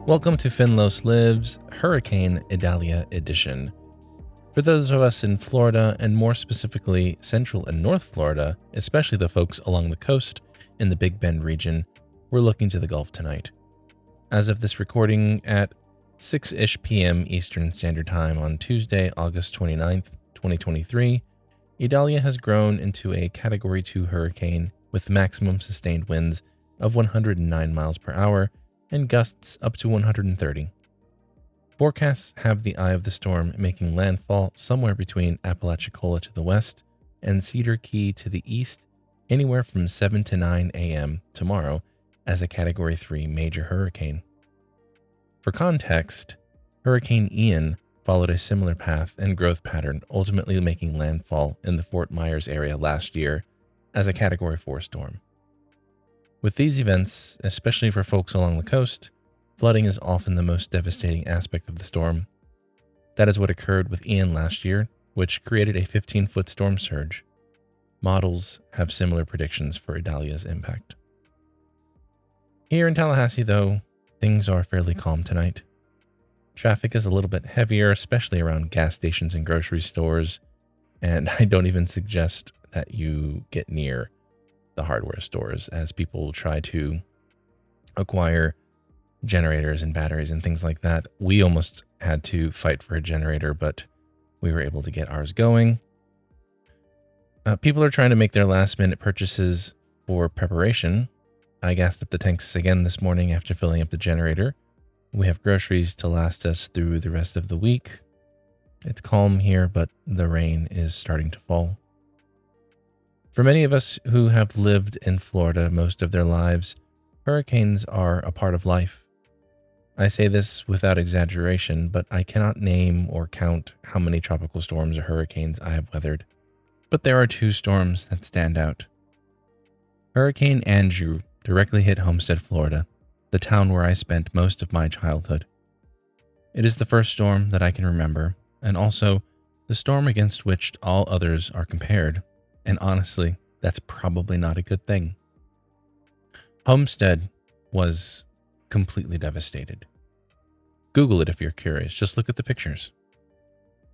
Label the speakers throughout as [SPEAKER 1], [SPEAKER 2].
[SPEAKER 1] Welcome to Finlos Lives Hurricane Idalia edition. For those of us in Florida, and more specifically Central and North Florida, especially the folks along the coast in the Big Bend region, we're looking to the Gulf tonight. As of this recording at 6-ish p.m. Eastern Standard Time on Tuesday, August 29th, 2023, Idalia has grown into a Category 2 hurricane with maximum sustained winds of 109 miles per hour and gusts up to 130. Forecasts have the eye of the storm making landfall somewhere between Apalachicola to the west and Cedar Key to the east, anywhere from 7 to 9 a.m. tomorrow as a Category 3 major hurricane. For context, Hurricane Ian followed a similar path and growth pattern, ultimately making landfall in the Fort Myers area last year as a Category 4 storm. With these events, especially for folks along the coast, flooding is often the most devastating aspect of the storm. That is what occurred with Ian last year, which created a 15-foot storm surge. Models have similar predictions for Idalia's impact. Here in Tallahassee, though, things are fairly calm tonight. Traffic is a little bit heavier, especially around gas stations and grocery stores, and I don't even suggest that you get near the hardware stores as people try to acquire generators and batteries and things like that. We almost had to fight for a generator, but we were able to get ours going. People are trying to make their last minute purchases for preparation. I gassed up the tanks again this morning after filling up the generator. We have groceries to last us through the rest of the week. It's calm here, but the rain is starting to fall. For many of us who have lived in Florida most of their lives, hurricanes are a part of life. I say this without exaggeration, but I cannot name or count how many tropical storms or hurricanes I have weathered. But there are two storms that stand out. Hurricane Andrew directly hit Homestead, Florida, the town where I spent most of my childhood. It is the first storm that I can remember, and also the storm against which all others are compared. And honestly, that's probably not a good thing. Homestead was completely devastated. Google it if you're curious. Just look at the pictures.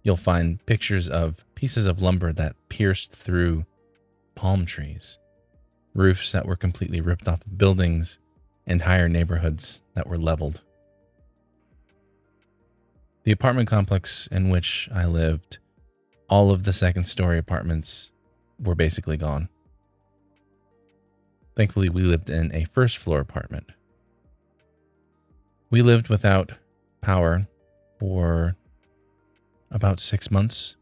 [SPEAKER 1] You'll find pictures of pieces of lumber that pierced through palm trees, roofs that were completely ripped off of buildings, entire neighborhoods that were leveled. The apartment complex in which I lived, all of the second-story apartments were basically gone. Thankfully, we lived in a first-floor apartment. We lived without power for about 6 months.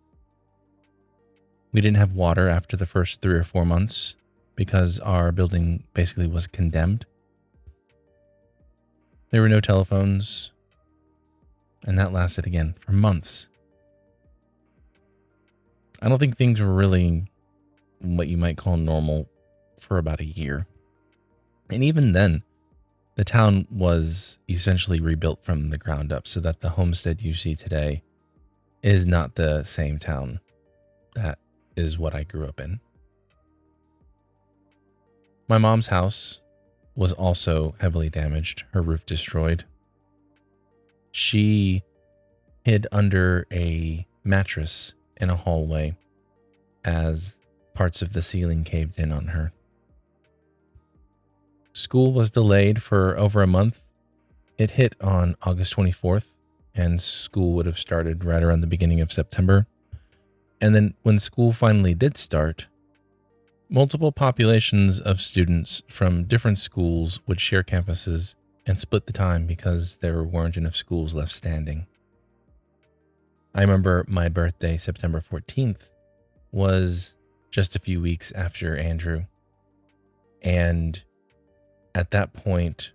[SPEAKER 1] We didn't have water after the first 3 or 4 months because our building basically was condemned. There were no telephones, and that lasted again for months. I don't think things were really what you might call normal for about a year. And even then, the town was essentially rebuilt from the ground up so that the homestead you see today is not the same town that is what I grew up in. My mom's house was also heavily damaged, her roof destroyed. She hid under a mattress in a hallway as parts of the ceiling caved in on her. School was delayed for over a month. It hit on August 24th, and school would have started right around the beginning of September. And then when school finally did start, multiple populations of students from different schools would share campuses and split the time because there weren't enough schools left standing. I remember my birthday, September 14th, was just a few weeks after Andrew. And at that point,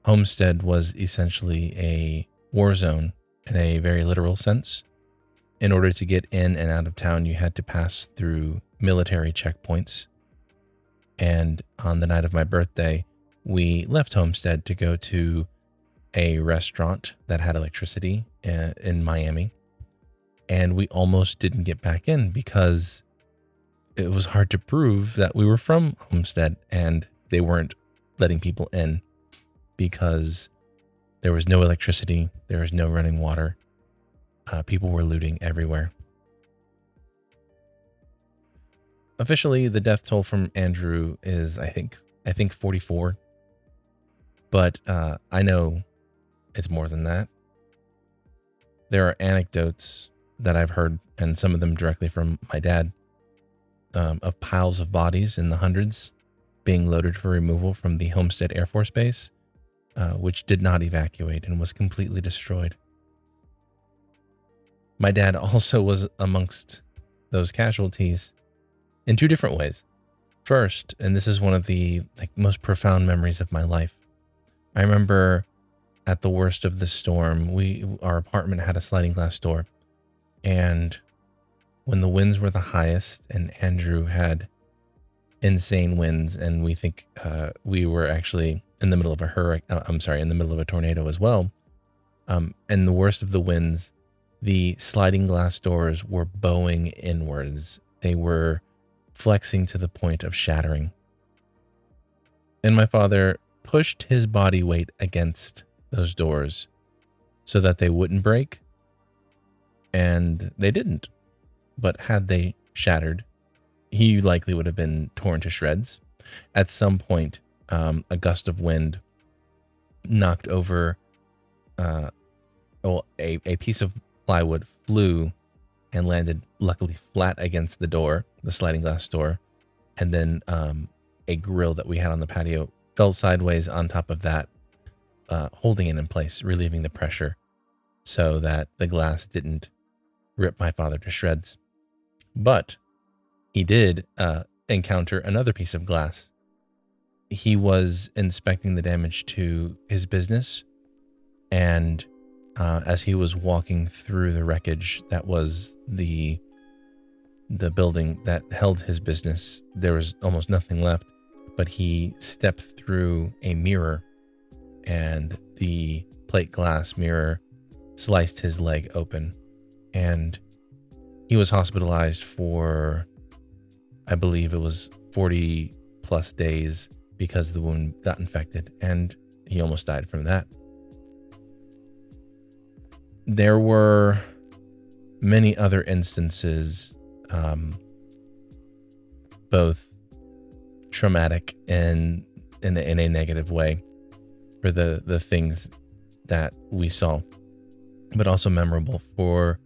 [SPEAKER 1] Homestead was essentially a war zone in a very literal sense. In order to get in and out of town, you had to pass through military checkpoints. And on the night of my birthday, we left Homestead to go to a restaurant that had electricity in Miami. And we almost didn't get back in because it was hard to prove that we were from Homestead, and they weren't letting people in because There was no electricity. There was no running water. People were looting everywhere. Officially, the death toll from Andrew is, I think 44. But I know it's more than that. There are anecdotes that I've heard, and some of them directly from my dad, of piles of bodies in the hundreds being loaded for removal from the Homestead Air Force Base, which did not evacuate and was completely destroyed. My dad also was amongst those casualties in two different ways. First, and this is one of the most profound memories of my life, I remember at the worst of the storm, our apartment had a sliding glass door, and when the winds were the highest and Andrew had insane winds, and we think we were actually in the middle of a in the middle of a tornado as well. And the worst of the winds, the sliding glass doors were bowing inwards. They were flexing to the point of shattering. And my father pushed his body weight against those doors so that they wouldn't break. And they didn't. But had they shattered, he likely would have been torn to shreds. At some point, a gust of wind knocked over a piece of plywood, flew and landed luckily flat against the door, the sliding glass door, and then a grill that we had on the patio fell sideways on top of that, holding it in place, relieving the pressure so that the glass didn't rip my father to shreds. But he did encounter another piece of glass. He was inspecting the damage to his business, and as he was walking through the wreckage that was the building that held his business, there was almost nothing left, but he stepped through a mirror, and the plate glass mirror sliced his leg open, and he was hospitalized for, I believe it was 40 plus days because the wound got infected, and he almost died from that. There were many other instances, both traumatic and in a negative way for the things that we saw, but also memorable for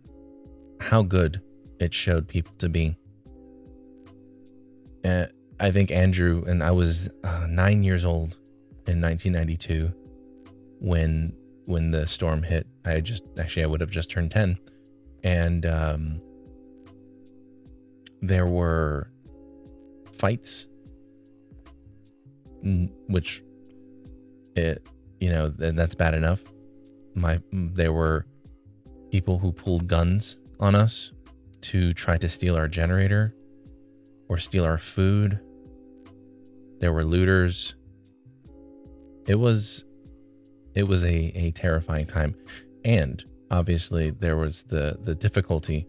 [SPEAKER 1] how good it showed people to be. I think Andrew, and I was 9 years old in 1992 when the storm hit. I would have just turned 10, and there were fights, which that's bad enough. There were people who pulled guns on us to try to steal our generator or steal our food. There were looters. It was a terrifying time. And obviously there was the difficulty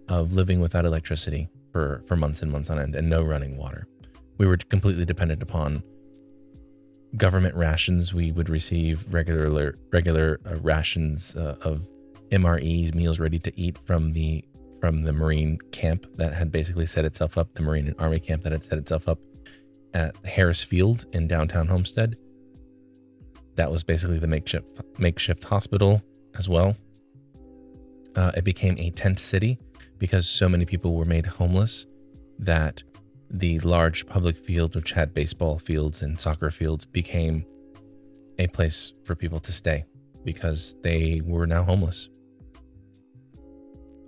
[SPEAKER 1] of living without electricity for months and months on end, and no running water. We were completely dependent upon government rations. We would receive regular rations of MREs, meals ready to eat, from the Marine camp that had basically set itself up, the Marine and Army camp that had set itself up at Harris Field in downtown Homestead. That was basically the makeshift hospital as well. It became a tent city because so many people were made homeless that the large public field, which had baseball fields and soccer fields, became a place for people to stay because they were now homeless.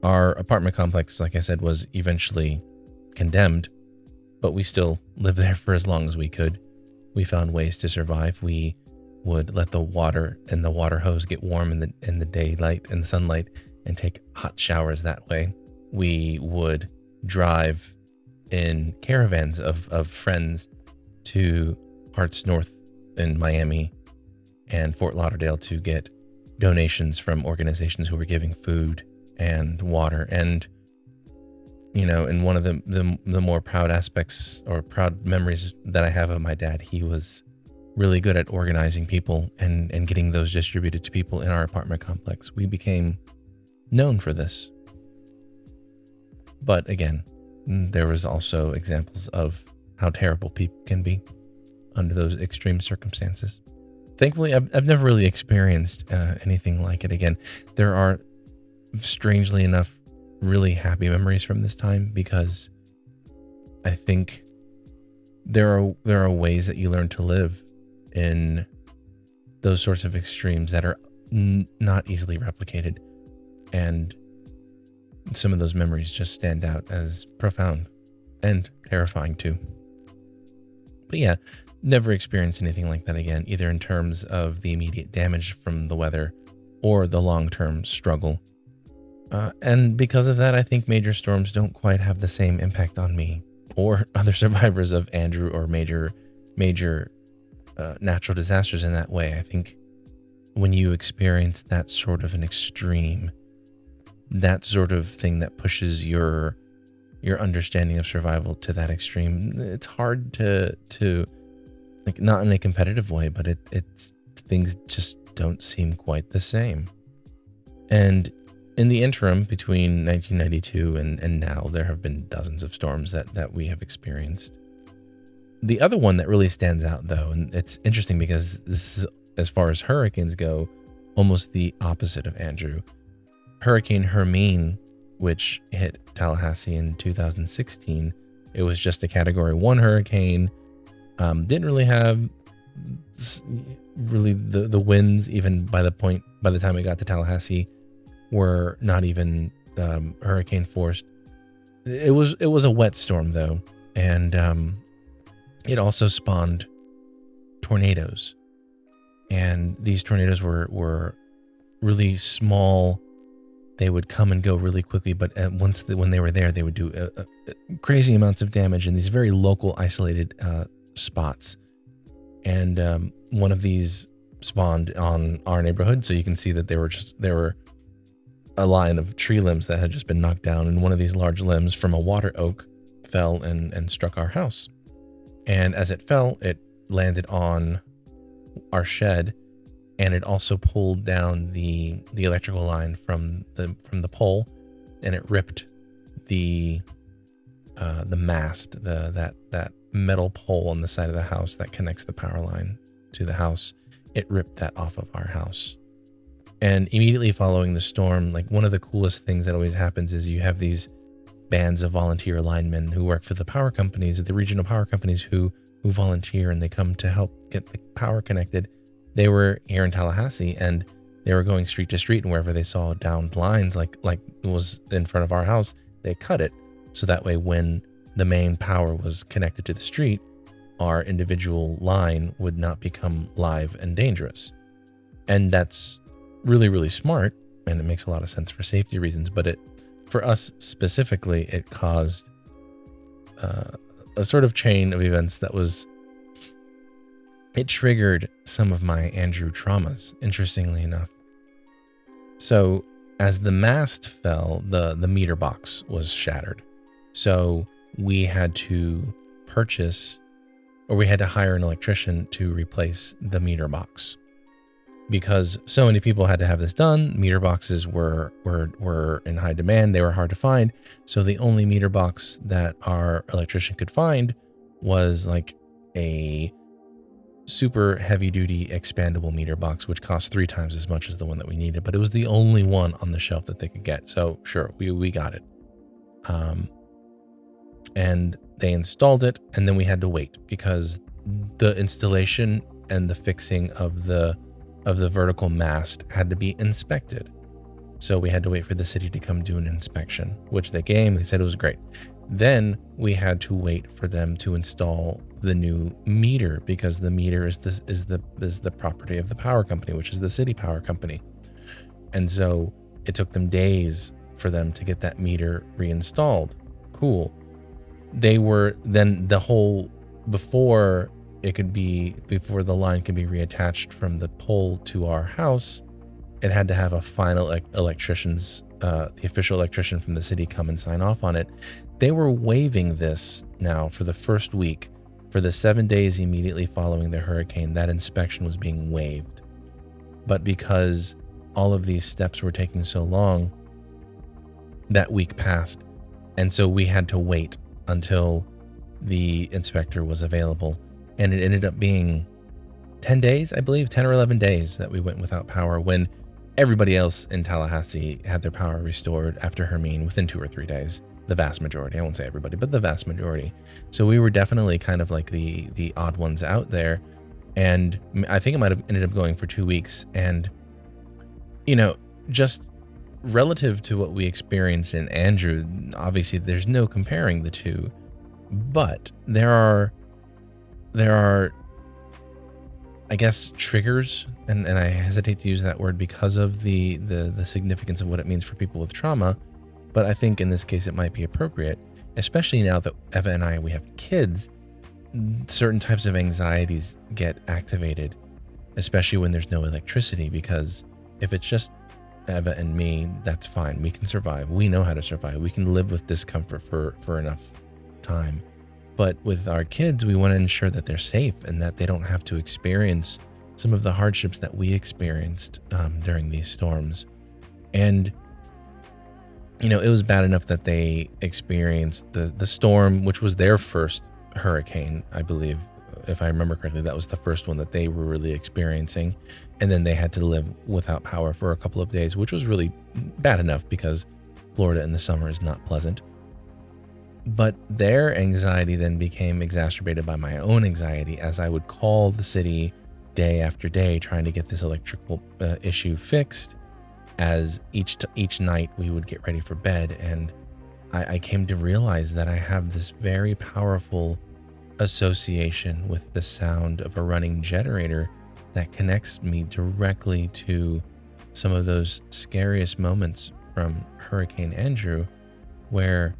[SPEAKER 1] Our apartment complex, like I said, was eventually condemned, but we still lived there for as long as we could. We found ways to survive. We would let the water and the water hose get warm in the daylight and the sunlight and take hot showers that way. We would drive in caravans of friends to parts north in Miami and Fort Lauderdale to get donations from organizations who were giving food and water. And in one of the more proud aspects or proud memories that I have of my dad, he was really good at organizing people and getting those distributed to people in our apartment complex. We became known for this. But again, there was also examples of how terrible people can be under those extreme circumstances. Thankfully, I've never really experienced anything like it again. There are, strangely enough, really happy memories from this time, because I think there are ways that you learn to live in those sorts of extremes that are not easily replicated. And some of those memories just stand out as profound and terrifying too. But yeah, never experienced anything like that again, either in terms of the immediate damage from the weather or the long-term struggle. And because of that, I think major storms don't quite have the same impact on me or other survivors of Andrew or major natural disasters in that way. I think when you experience that sort of an extreme, that sort of thing that pushes your understanding of survival to that extreme, it's hard to like, not in a competitive way, but it's things just don't seem quite the same. And in the interim between 1992 and now, there have been dozens of storms that we have experienced. The other one that really stands out, though, and it's interesting because this is, as far as hurricanes go, almost the opposite of Andrew. Hurricane Hermine, which hit Tallahassee in 2016, it was just a Category 1 hurricane. Didn't really have the winds, even by the time it got to Tallahassee, were not even hurricane force. It was a wet storm though, and it also spawned tornadoes. And these tornadoes were really small. They would come and go really quickly, but when they were there, they would do crazy amounts of damage in these very local, isolated spots. And one of these spawned on our neighborhood, so you can see that there were a line of tree limbs that had just been knocked down, and one of these large limbs from a water oak fell and struck our house. And as it fell, it landed on our shed, and it also pulled down the electrical line from the pole, and it ripped the mast, that metal pole on the side of the house that connects the power line to the house. It ripped that off of our house. And immediately following the storm, like, one of the coolest things that always happens is you have these bands of volunteer linemen who work for the power companies, the regional power companies, who volunteer, and they come to help get the power connected. They were here in Tallahassee, and they were going street to street, and wherever they saw downed lines, like was in front of our house, they cut it. So that way, when the main power was connected to the street, our individual line would not become live and dangerous. And that's really, really smart, and it makes a lot of sense for safety reasons. But for us specifically, it caused a sort of chain of events it triggered some of my Andrew traumas, interestingly enough. So as the mast fell, the meter box was shattered. So we had to hire an electrician to replace the meter box. Because so many people had to have this done, meter boxes were in high demand. They were hard to find. So the only meter box that our electrician could find was like a super heavy duty expandable meter box, which cost 3 times as much as the one that we needed, but it was the only one on the shelf that they could get. So sure, we got it. And they installed it, and then we had to wait because the installation and the fixing of the vertical mast had to be inspected. So we had to wait for the city to come do an inspection, which they came. They said it was great. Then we had to wait for them to install the new meter, because the meter is the property of the power company, which is the city power company. And so it took them days for them to get that meter reinstalled. Cool. They were then before the line could be reattached from the pole to our house, it had to have a final the official electrician from the city come and sign off on it. They were waiving this now for the first week For the 7 days immediately following the hurricane, that inspection was being waived. But because all of these steps were taking so long, that week passed. And so we had to wait until the inspector was available. And it ended up being 10 days, I believe, 10 or 11 days that we went without power, when everybody else in Tallahassee had their power restored after Hermine within 2 or 3 days. The vast majority. I won't say everybody, but the vast majority. So we were definitely kind of like the odd ones out there. And I think it might have ended up going for 2 weeks. And, just relative to what we experienced in Andrew, obviously there's no comparing the two, but there are, I guess, triggers, and I hesitate to use that word because of the significance of what it means for people with trauma. But I think in this case it might be appropriate, especially now that Eva and we have kids. Certain types of anxieties get activated, especially when there's no electricity, because if it's just Eva and me, that's fine. We can survive. We know how to survive. We can live with discomfort for enough time. But with our kids, we want to ensure that they're safe and that they don't have to experience some of the hardships that we experienced during these storms. And it was bad enough that they experienced the storm, which was their first hurricane, I believe. If I remember correctly, that was the first one that they were really experiencing. And then they had to live without power for a couple of days, which was really bad enough because Florida in the summer is not pleasant. But their anxiety then became exacerbated by my own anxiety, as I would call the city day after day trying to get this electrical issue fixed. As each night we would get ready for bed, and I came to realize that I have this very powerful association with the sound of a running generator that connects me directly to some of those scariest moments from Hurricane Andrew, where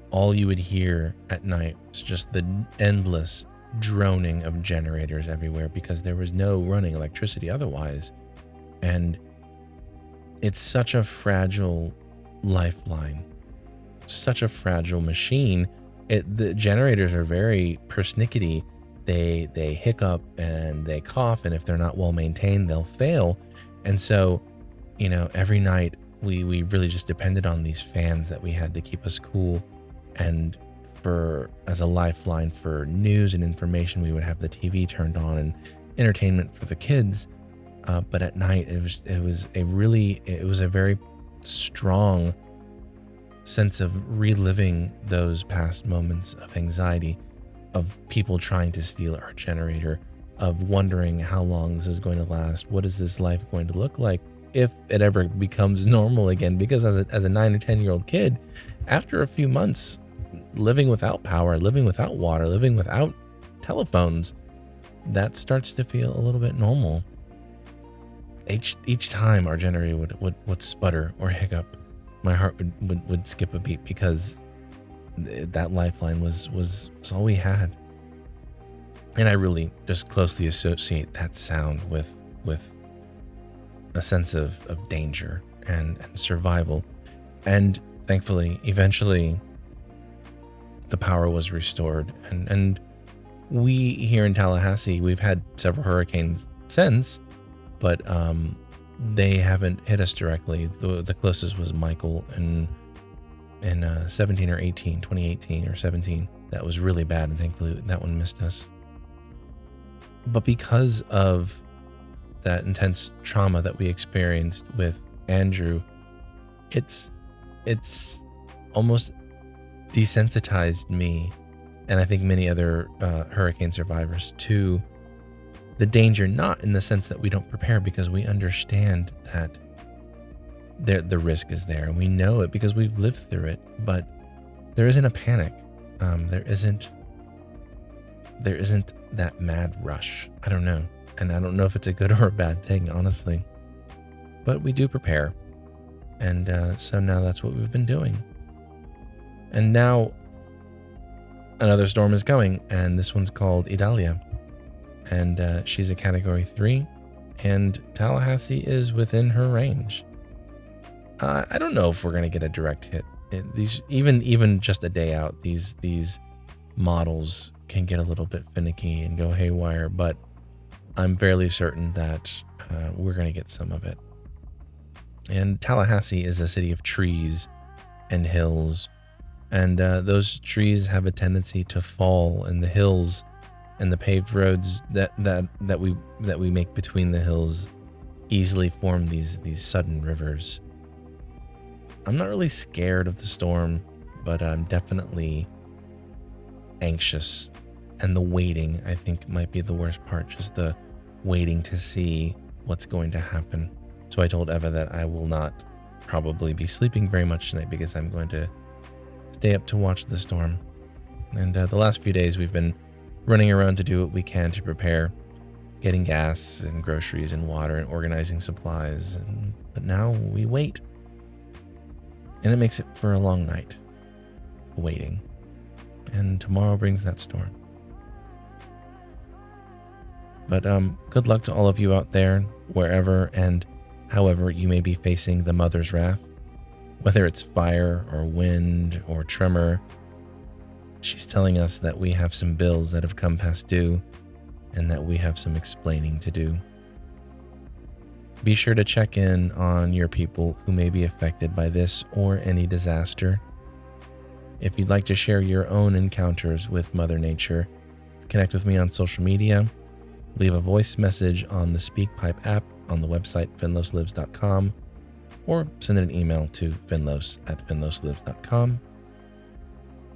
[SPEAKER 1] all you would hear at night was just the endless droning of generators everywhere, because there was no running electricity otherwise. And it's such a fragile lifeline, such a fragile machine. The generators are very persnickety. They hiccup and they cough, and if they're not well maintained, they'll fail. And so, every night we really just depended on these fans that we had to keep us cool. And as a lifeline for news and information, we would have the TV turned on and entertainment for the kids. But at night, it was a very strong sense of reliving those past moments of anxiety, of people trying to steal our generator, of wondering how long this is going to last. What is this life going to look like if it ever becomes normal again? Because as a 9 or 10-year-old kid, after a few months living without power, living without water, living without telephones, that starts to feel a little bit normal. Each time our generator would sputter or hiccup, my heart would skip a beat, because that lifeline was all we had. And I really just closely associate that sound with a sense of danger and survival. And thankfully, eventually, the power was restored. And we here in Tallahassee, we've had several hurricanes since, but they haven't hit us directly. The closest was Michael in 17 or 18, 2018 or 17. That was really bad, and thankfully that one missed us. But because of that intense trauma that we experienced with Andrew, it's almost desensitized me, and I think many other hurricane survivors, to the danger, not in the sense that we don't prepare, because we understand that the risk is there, and we know it because we've lived through it, but there isn't a panic. There isn't that mad rush. I don't know. And I don't know if it's a good or a bad thing, honestly. But we do prepare. And so now that's what we've been doing. And now another storm is coming, and this one's called Idalia. And she's a Category 3, and Tallahassee is within her range. I don't know if we're going to get a direct hit. These even just a day out, these models can get a little bit finicky and go haywire, but I'm fairly certain that we're going to get some of it. And Tallahassee is a city of trees and hills, and those trees have a tendency to fall, and the hills and the paved roads that we make between the hills easily form these sudden rivers. I'm not really scared of the storm, but I'm definitely anxious, and the waiting, I think, might be the worst part, just the waiting to see what's going to happen. So I told Eva that I will not probably be sleeping very much tonight because I'm going to stay up to watch the storm. And the last few days we've been running around to do what we can to prepare, getting gas and groceries and water and organizing supplies. But now we wait. And it makes it for a long night, waiting. And tomorrow brings that storm. But good luck to all of you out there, wherever and however you may be facing the mother's wrath. Whether it's fire or wind or tremor, she's telling us that we have some bills that have come past due and that we have some explaining to do. Be sure to check in on your people who may be affected by this or any disaster. If you'd like to share your own encounters with Mother Nature, connect with me on social media, leave a voice message on the SpeakPipe app on the website finloslives.com, or send an email to finlos@finloslives.com.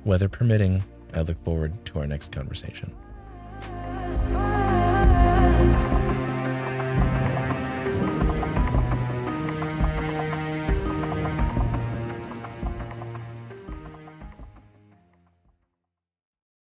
[SPEAKER 1] Weather permitting, I look forward to our next conversation.